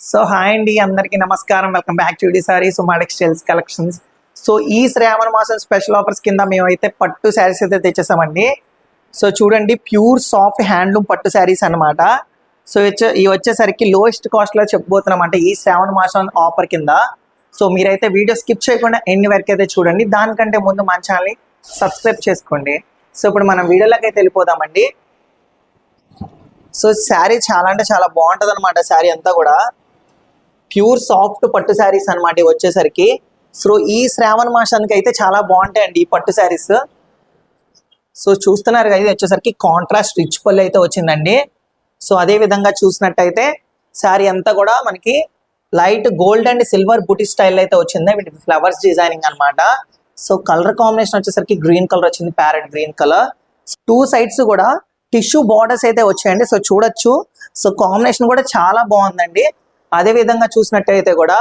So hi అండి, అందరికీ నమస్కారం. Welcome back to the sarees Uma textiles collections. So ఈ శ్రావణ మాసం స్పెషల్ ఆఫర్స్ కింద మేమైతే పట్టు శారీస్ అయితే తెచ్చేసామండి. సో చూడండి, ప్యూర్ సాఫ్ట్ హ్యాండ్లూమ్ పట్టు శారీస్ అనమాట. సో ఇవి వచ్చేసరికి లోయెస్ట్ కాస్ట్లో చెప్పబోతున్నామంటే ఈ శ్రావణ మాసం ఆఫర్ కింద. సో మీరైతే వీడియో స్కిప్ చేయకుండా ఎన్ని వరకు అయితే చూడండి. దానికంటే ముందు మన ఛానల్ని సబ్స్క్రైబ్ చేసుకోండి. సో ఇప్పుడు మనం వీడియోలోకి అయితే వెళ్ళిపోదామండి. సో శారీ చాలా అంటే చాలా బాగుంటుంది అనమాట. శారీ అంతా కూడా ప్యూర్ సాఫ్ట్ పట్టు శారీస్ అనమాట వచ్చేసరికి. సో ఈ శ్రావణ మాసానికి అయితే చాలా బాగుంటాయండి ఈ పట్టు శారీస్. సో చూస్తున్నారు కదా, ఇది వచ్చేసరికి కాంట్రాస్ట్ రిచ్ పళ్ళు అయితే వచ్చిందండి. సో అదే విధంగా చూసినట్టయితే శారీ అంతా కూడా మనకి light gold and silver buti style అయితే వచ్చింది వీటి ఫ్లవర్స్ డిజైనింగ్ అనమాట. సో కలర్ కాంబినేషన్ వచ్చేసరికి గ్రీన్ కలర్ వచ్చింది, parrot green colour. Two sides కూడా టిష్యూ బార్డర్స్ అయితే వచ్చాయండి. సో చూడొచ్చు, సో కాంబినేషన్ కూడా చాలా బాగుందండి. అదే విధంగా చూసినట్టయితే కూడా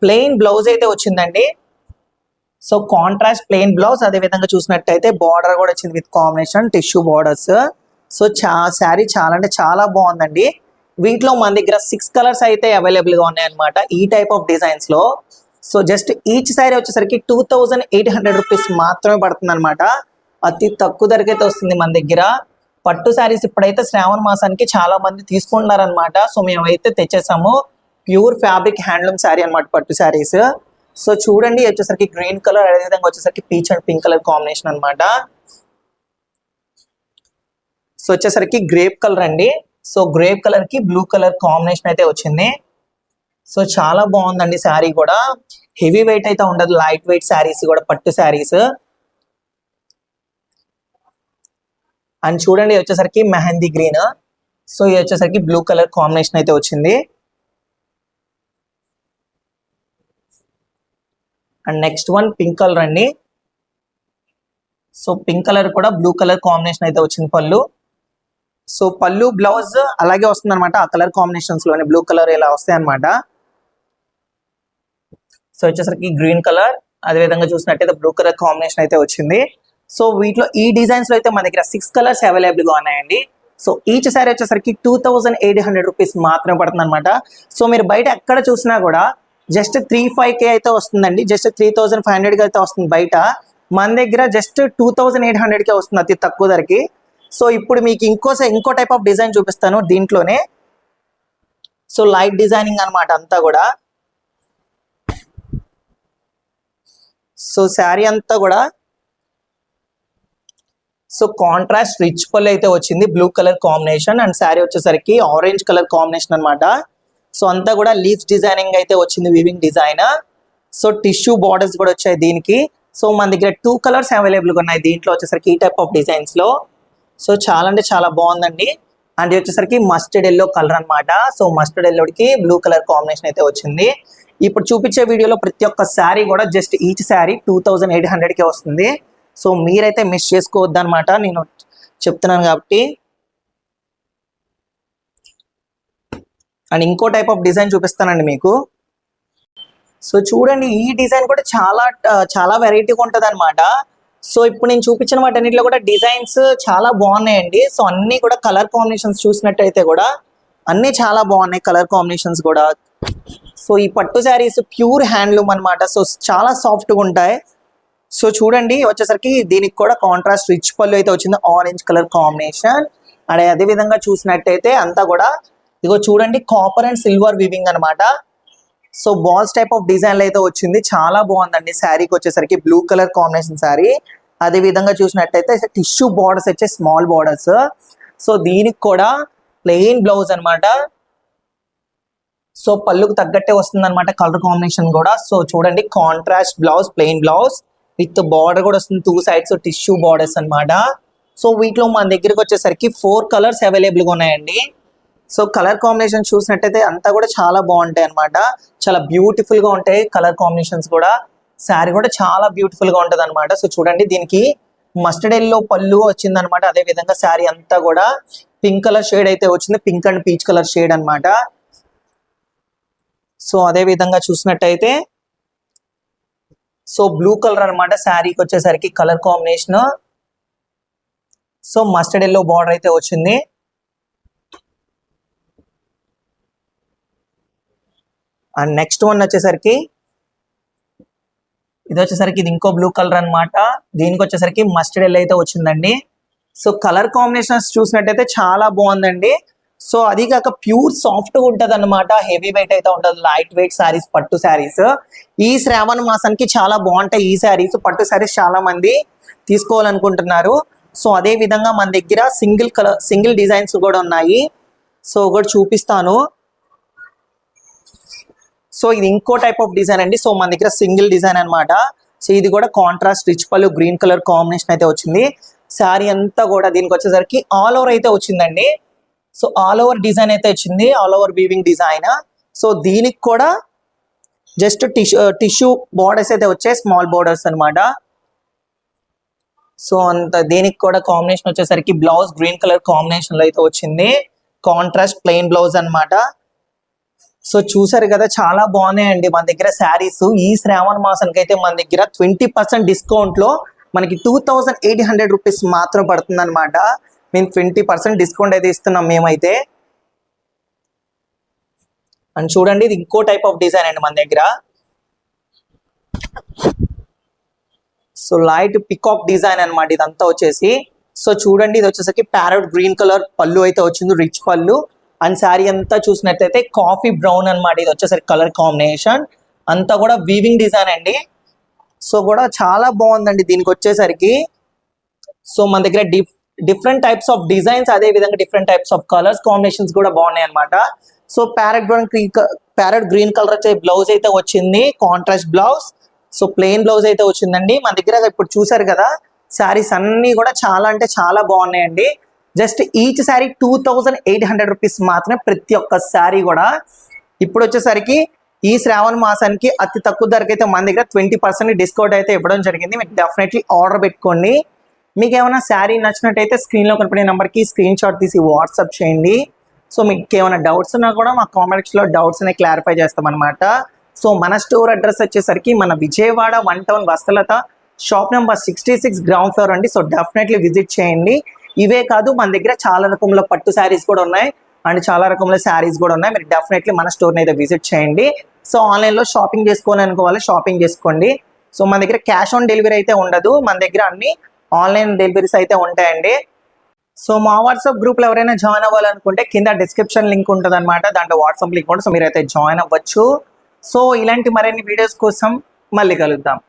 ప్లెయిన్ బ్లౌజ్ అయితే వచ్చిందండి. సో కాంట్రాస్ట్ ప్లెయిన్ బ్లౌజ్, అదే విధంగా చూసినట్టయితే బార్డర్ కూడా వచ్చింది with combination tissue borders. So sari చాలా అంటే చాలా బాగుందండి. వీటిలో మన దగ్గర 6 కలర్స్ అయితే అవైలబుల్గా ఉన్నాయన్నమాట ఈ టైప్ ఆఫ్ డిజైన్స్ లో. సో జస్ట్ ఈచ్ శారీ వచ్చేసరికి 2800 రూపీస్ మాత్రమే పడుతుంది అనమాట. అతి తక్కువ ధరకైతే వస్తుంది మన దగ్గర. పట్టు శారీస్ ఇప్పుడైతే శ్రావణ మాసానికి చాలా మంది తీసుకుంటున్నారనమాట. సో మేమైతే తెచ్చేసాము ప్యూర్ ఫ్యాబ్రిక్ హ్యాండ్లూమ్ శారీ అనమాట పట్టు శారీస్. సో చూడండి, వచ్చేసరికి గ్రీన్ కలర్, అదేవిధంగా వచ్చేసరికి peach and pink colour combination అనమాట. సో వచ్చేసరికి గ్రేప్ కలర్ అండి. సో గ్రేప్ కలర్ కి బ్లూ కలర్ కాంబినేషన్ అయితే వచ్చింది. సో చాలా బాగుందండి శారీ కూడా. హెవీ వెయిట్ అయితే ఉండదు, లైట్ వెయిట్ శారీస్ కూడా పట్టు శారీస్. అండ్ చూడండి, వచ్చేసరికి మెహందీ గ్రీన్. సో ఇది వచ్చేసరికి బ్లూ కలర్ కాంబినేషన్ అయితే వచ్చింది. And next one pink colour అండి. సో పింక్ కలర్ కూడా బ్లూ కలర్ కాంబినేషన్ అయితే వచ్చింది పళ్ళు. సో పళ్ళు బ్లౌజ్ అలాగే వస్తుంది అనమాట, ఆ కలర్ కాంబినేషన్స్ లోనే బ్లూ కలర్ ఇలా వస్తాయి అనమాట. సో వచ్చేసరికి గ్రీన్ కలర్, అదేవిధంగా చూసినట్టయితే బ్లూ కలర్ కాంబినేషన్ అయితే వచ్చింది. సో వీటిలో ఈ డిజైన్స్ లో అయితే మన దగ్గర 6 కలర్స్ అవైలబుల్ గా ఉన్నాయండి. సో ఈచ్ శారీ వచ్చేసరికి 2800 రూపీస్ మాత్రమే పడుతుంది అనమాట. సో మీరు బయట ఎక్కడ చూసినా కూడా జస్ట్ 35K అయితే వస్తుందండి, జస్ట్ 3500 అయితే వస్తుంది బయట. మన దగ్గర జస్ట్ 2800కే వస్తుంది అతి తక్కువ ధరకి. సో ఇప్పుడు మీకు ఇంకో టైప్ ఆఫ్ డిజైన్ చూపిస్తాను దీంట్లోనే. సో లైట్ డిజైనింగ్ అనమాట అంతా కూడా. సో శారీ అంతా కూడా సో కాంట్రాస్ట్ రిచ్ పళ్ళు అయితే వచ్చింది, blue colour combination. And sari వచ్చేసరికి ఆరెంజ్ కలర్ కాంబినేషన్ అనమాట. సో అంతా కూడా లీవ్స్ డిజైనింగ్ అయితే వచ్చింది, weaving design. So tissue borders కూడా వచ్చాయి దీనికి. సో మన దగ్గర 2 కలర్స్ అవైలబుల్గా ఉన్నాయి దీంట్లో వచ్చేసరికి ఈ టైప్ ఆఫ్ డిజైన్స్ లో. సో చాలా అంటే చాలా బాగుందండి. అండ్ వచ్చేసరికి మస్టర్డ్ ఎల్లో కలర్ అనమాట. సో మస్టర్డ్ ఎల్లోకి బ్లూ కలర్ కాంబినేషన్ అయితే వచ్చింది. ఇప్పుడు చూపించే వీడియోలో ప్రతి ఒక్క శారీ కూడా జస్ట్ ఈచ్ శారీ 2800కే వస్తుంది. సో మీరైతే మిస్ చేసుకోవద్దు అనమాట, నేను చెప్తున్నాను కాబట్టి. అండ్ ఇంకో టైప్ ఆఫ్ డిజైన్ చూపిస్తానండి మీకు. సో చూడండి, ఈ డిజైన్ కూడా చాలా వెరైటీగా ఉంటుంది అనమాట. సో ఇప్పుడు నేను చూపించిన వాటన్నిటిలో కూడా డిజైన్స్ చాలా బాగున్నాయండి. సో అన్ని కూడా కలర్ కాంబినేషన్స్ చూసినట్టయితే కూడా అన్ని చాలా బాగున్నాయి కలర్ కాంబినేషన్స్ కూడా. సో ఈ పట్టు శారీస్ ప్యూర్ హ్యాండ్లూమ్ అనమాట. సో చాలా సాఫ్ట్గా ఉంటాయి. సో చూడండి, వచ్చేసరికి దీనికి కూడా కాంట్రాస్ట్ రిచ్ పళ్ళు అయితే వచ్చింది, ఆరెంజ్ కలర్ కాంబినేషన్. అండ్ అదే విధంగా చూసినట్టయితే అంతా కూడా ఇగో చూడండి, కాపర్ అండ్ సిల్వర్ వివింగ్ అనమాట. సో బాల్స్ టైప్ ఆఫ్ డిజైన్లు అయితే వచ్చింది, చాలా బాగుందండి. శారీకి వచ్చేసరికి బ్లూ కలర్ కాంబినేషన్ శారీ. అదే విధంగా చూసినట్టయితే టిష్యూ బార్డర్స్ వచ్చే స్మాల్ బార్డర్స్. సో దీనికి కూడా ప్లెయిన్ బ్లౌజ్ అనమాట. సో పళ్ళుకు తగ్గట్టే వస్తుంది అనమాట కలర్ కాంబినేషన్ కూడా. సో చూడండి, contrast blouse, plain blouse with border కూడా వస్తుంది, 2 సైడ్స్ టిష్యూ బార్డర్స్ అనమాట. సో వీటిలో మన దగ్గరకు వచ్చేసరికి 4 కలర్స్ అవైలబుల్గా ఉన్నాయండి. సో కలర్ కాంబినేషన్ చూసినట్టయితే అంతా కూడా చాలా బాగుంటాయి అనమాట, చాలా బ్యూటిఫుల్ గా ఉంటాయి కలర్ కాంబినేషన్స్ కూడా. శారీ కూడా చాలా బ్యూటిఫుల్ గా ఉంటది అనమాట. సో చూడండి, దీనికి మస్టర్డ్ ఎల్లో పళ్ళు వచ్చింది అనమాట. అదే విధంగా శారీ అంతా కూడా పింక్ కలర్ షేడ్ అయితే వచ్చింది, pink and peach colour shade అనమాట. సో అదే విధంగా చూసినట్టయితే సో బ్లూ కలర్ అనమాట శారీకి వచ్చేసరికి colour combination. So mustard yellow border అయితే వచ్చింది. అండ్ నెక్స్ట్ వన్ వచ్చేసరికి ఇది ఇంకో బ్లూ కలర్ అన్నమాట. దీనికి వచ్చేసరికి మస్టర్డ్ ఎల్లో అయితే వచ్చిందండి. సో కలర్ కాంబినేషన్స్ చూసినట్టయితే చాలా బాగుందండి. సో అది కాక ప్యూర్ సాఫ్ట్ ఉంటది అనమాట, హెవీ వెయిట్ అయితే ఉంటది. లైట్ వెయిట్ శారీస్, పట్టు శారీస్ ఈ శ్రావణ మాసానికి చాలా బాగుంటాయి. ఈ శారీస్, పట్టు శారీస్ చాలా మంది తీసుకోవాలనుకుంటున్నారు. సో అదే విధంగా మన దగ్గర సింగిల్ డిజైన్స్ కూడా ఉన్నాయి. సో ఒకటి చూపిస్తాను. సో ఇది ఇంకో టైప్ ఆఫ్ డిజైన్ అండి. సో మన దగ్గర సింగిల్ డిజైన్ అన్నమాట. సో ఇది కూడా కాంట్రాస్ట్ రిచ్ పళ్ళు, గ్రీన్ కలర్ కాంబినేషన్ అయితే వచ్చింది. శారీ అంతా కూడా దీనికి వచ్చేసరికి ఆల్ ఓవర్ అయితే వచ్చిందండి. సో ఆల్ ఓవర్ డిజైన్ అయితే వచ్చింది, all over weaving design. So దీనికి కూడా జస్ట్ టిష్యూ బోర్డర్స్ అయితే వచ్చాయి, స్మాల్ బోర్డర్స్ అన్నమాట. సో అంత దీనికి కూడా కాంబినేషన్ వచ్చేసరికి బ్లౌజ్ గ్రీన్ కలర్ కాంబినేషన్ లో అయితే వచ్చింది, కాంట్రాస్ట్ ప్లెయిన్ బ్లౌజ్ అన్నమాట. సో చూసారు కదా, చాలా బాగున్నాయండి మన దగ్గర శారీస్. ఈ శ్రావణ మాసానికి అయితే మన దగ్గర 20% డిస్కౌంట్ లో మనకి 2800 రూపీస్ మాత్రం పడుతుంది అనమాట. మేము 20% డిస్కౌంట్ అయితే ఇస్తున్నాం మేమైతే. అండ్ చూడండి, ఇది ఇంకో టైప్ ఆఫ్ డిజైన్ అండి మన దగ్గర. సో లైట్ పికాక్ డిజైన్ అనమాట ఇదంతా వచ్చేసి. సో చూడండి, ఇది వచ్చేసరికి ప్యారెట్ గ్రీన్ కలర్ పళ్ళు అయితే వచ్చింది, రిచ్ పళ్ళు. అండ్ శారీ అంతా చూసినట్లయితే కాఫీ బ్రౌన్ అనమాట. ఇది వచ్చేసరికి కలర్ కాంబినేషన్ అంతా కూడా వీవింగ్ డిజైన్ అండి. సో కూడా చాలా బాగుందండి దీనికి వచ్చేసరికి. సో మన దగ్గర డిఫరెంట్ టైప్స్ ఆఫ్ డిజైన్స్, అదే విధంగా different types of colours combinations కూడా బాగున్నాయి అనమాట. సో ప్యారెట్ గ్రీన్ కలర్ వచ్చే బ్లౌజ్ అయితే వచ్చింది, contrast blouse. So plain blouse అయితే వచ్చిందండి మన దగ్గర. ఇప్పుడు చూసారు కదా, శారీస్ అన్ని కూడా చాలా అంటే చాలా బాగున్నాయండి. జస్ట్ ఈచ్ శారీ 2800 రూపీస్ మాత్రమే ప్రతి ఒక్క శారీ కూడా. ఇప్పుడు వచ్చేసరికి ఈ శ్రావణ మాసానికి అతి తక్కువ ధరకి అయితే మన దగ్గర 20% డిస్కౌంట్ అయితే ఇవ్వడం జరిగింది. మీకు డెఫినెట్లీ ఆర్డర్ పెట్టుకోండి. మీకు ఏమైనా శారీ నచ్చినట్టయితే స్క్రీన్లో కనపడే నెంబర్కి స్క్రీన్ షాట్ తీసి వాట్సాప్ చేయండి. సో మీకు ఏమైనా డౌట్స్ ఉన్నా కూడా మా కామెంట్స్లో డౌట్స్ అనేవి క్లారిఫై చేస్తాం అనమాట. సో మన స్టోర్ అడ్రస్ వచ్చేసరికి మన విజయవాడ 1 టౌన్ వస్తలత, షాప్ నెంబర్ 66, గ్రౌండ్ ఫ్లోర్ అండి. సో డెఫినెట్లీ విజిట్ చేయండి. ఇవే కాదు, మన దగ్గర చాలా రకముల పట్టు శారీస్ కూడా ఉన్నాయి అండ్ చాలా రకముల శారీస్ కూడా ఉన్నాయి. మీరు డెఫినెట్లీ మన స్టోర్ని అయితే విజిట్ చేయండి. సో ఆన్లైన్లో షాపింగ్ చేసుకోవాలి అనుకోవాలి, షాపింగ్ చేసుకోండి. సో మన దగ్గర క్యాష్ ఆన్ డెలివరీ అయితే ఉండదు, మన దగ్గర అన్ని ఆన్లైన్ డెలివరీస్ అయితే ఉంటాయండి. సో మా వాట్సాప్ గ్రూప్లో ఎవరైనా జాయిన్ అవ్వాలనుకుంటే కింద డిస్క్రిప్షన్ లింక్ ఉంటుంది అనమాట, దాంట్లో వాట్సాప్ లింక్ ఉంటుంది. సో మీరైతే జాయిన్ అవ్వచ్చు. సో ఇలాంటి మరిన్ని వీడియోస్ కోసం మళ్ళీ కలుద్దాం.